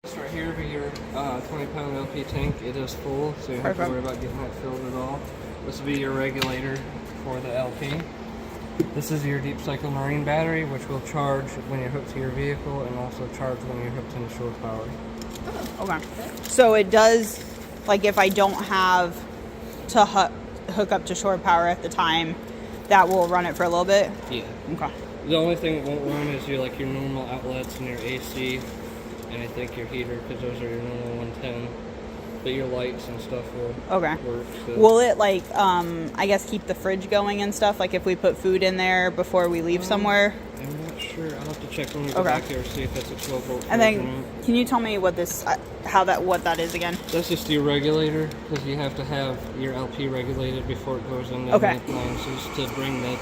This right here for your 20-pound LP tank, it is full, so you don't have to worry about getting that filled at all. This will be your regulator for the LP. This is your deep cycle marine battery, which will charge when you're hooked to your vehicle and also charge when you're hooked into shore power. Oh, okay. So it does, like if I don't have to hook up to shore power at the time, that will run it for a little bit? Yeah. Okay. The only thing it won't run is your normal outlets and your AC, and I think your heater, because those are your normal 110. But your lights and stuff will work. So. Will it I guess keep the fridge going and stuff? Like if we put food in there before we leave somewhere? I'm not sure. I'll have to check when we go back here to see if it's a 12-volt. And then, can you tell me what this, what that is again? That's just your regulator, because you have to have your LP regulated before it goes in the appliances to bring the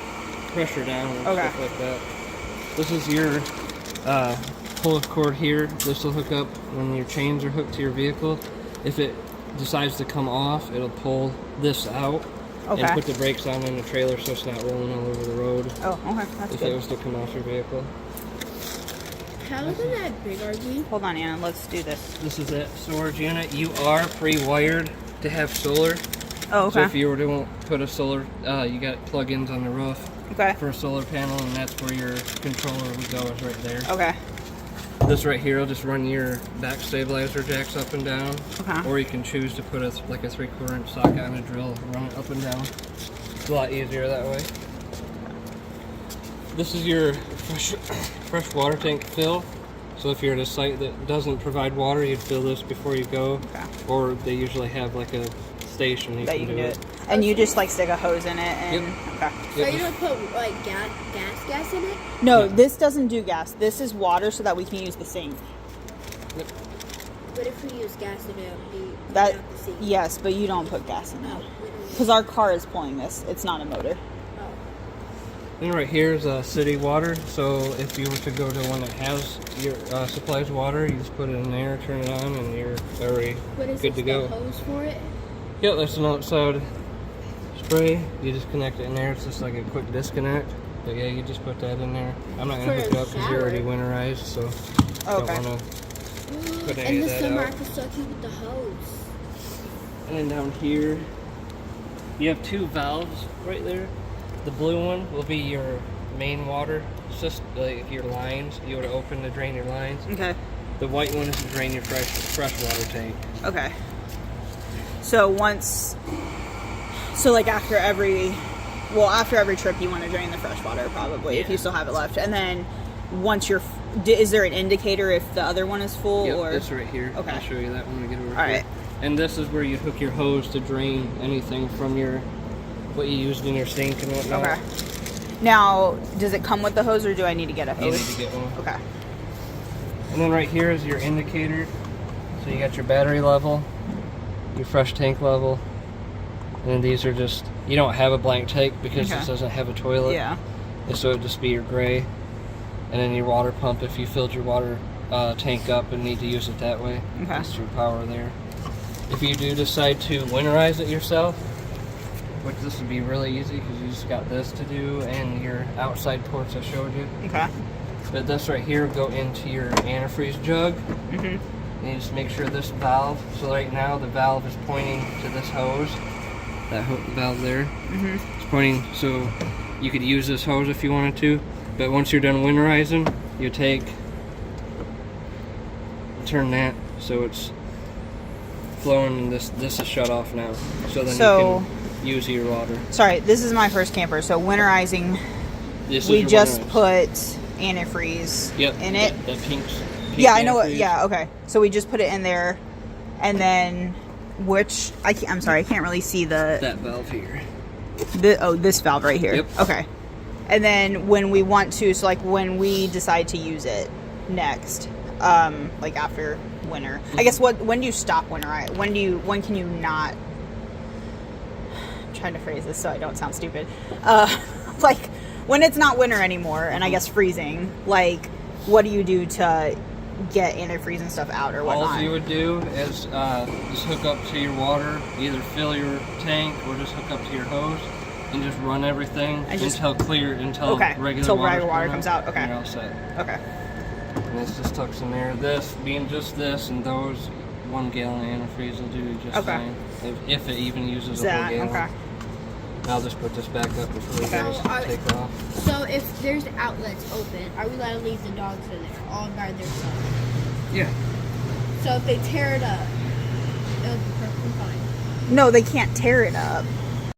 pressure down and stuff like that. This is your pull cord here. This will hook up when your chains are hooked to your vehicle. If it decides to come off, it'll pull this out and put the brakes on in the trailer so it's not rolling all over the road. Oh, okay. That's if good. it was to come off your vehicle. How is that big, RG? Hold on, Anna. Let's do this. This is that storage unit. You are pre-wired to have solar. Oh, okay. So if you were to put a solar, you got plug-ins on the roof for a solar panel, and that's where your controller would go, is right there. Okay. This right here will just run your back stabilizer jacks up and down. Or you can choose to put a 3/4 inch socket on a drill and run it up and down. It's a lot easier that way. This is your fresh water tank fill. So if you're at a site that doesn't provide water, you'd fill this before you go. Or they usually have a station you can do it. And you just stick a hose in it and So you don't put gas in it? No, this doesn't do gas. This is water so that we can use the sink. But if we use gas in it, we that have to see. Yes, but you don't put gas in it because our car is pulling this. It's not a motor. Then right here is city water. So if you were to go to one that has your supplies water, you just put it in there, turn it on, and you're already good to go. The hose for it? Yep, that's an outside spray. You just connect it in there. It's just like a quick disconnect. But yeah, you just put that in there. I'm not gonna hook it up because you're already winterized, so don't want to put any of that out. And the summer I can still keep with the hose. And then down here, you have two valves right there. The blue one will be your main water system, like your lines. You would open to drain your lines. Okay. The white one is to drain your fresh water tank. Okay. So after every trip you want to drain the fresh water probably if you still have it left. And then once is there an indicator if the other one is full? Yep, or it's right here. Okay. I'll show you that when we get over here. Alright. And this is where you hook your hose to drain anything from what you used in your sink and whatnot. Okay. Now, does it come with the hose or do I need to get a hose? You need to get one. Okay. And then right here is your indicator. So you got your battery level, your fresh tank level, and then these are just, you don't have a blank tank because this doesn't have a toilet. Yeah. And so it would just be your gray. And then your water pump if you filled your water tank up and need to use it that way. Okay. That's your power there. If you do decide to winterize it yourself, which this would be really easy because you just got this to do and your outside ports I showed you. Okay. But this right here will go into your antifreeze jug. And you just make sure this valve, so right now the valve is pointing to this hose. That valve there. It's pointing, so you could use this hose if you wanted to. But once you're done winterizing, you turn that so it's flowing and this is shut off now. So then you can use your water. Sorry, this is my first camper, so winterizing, we just put antifreeze in it. That pink yeah, I know antifreeze. what, yeah, okay. So we just put it in there, and then, I'm sorry, I can't really see that valve here. This valve right here. Yep. Okay. And then when we want to, so when we decide to use it next, after winter, I guess when do you stop winter? When can you not, I'm trying to phrase this so I don't sound stupid. When it's not winter anymore and I guess freezing, what do you do to get antifreeze and stuff out or whatnot? All you would do is just hook up to your water, either fill your tank or just hook up to your hose and just run everything until regular regular water water comes out. Okay. And you're all set. Okay. And this just tucks in there. This being just this and those 1 gallon antifreeze will do just fine. If it even uses a whole gallon. Okay. I'll just put this back up before you guys take off. So if there's outlets open, are we allowed to leave the dogs in there all by themselves? Yeah. So if they tear it up, it'll be perfectly fine. No, they can't tear it up.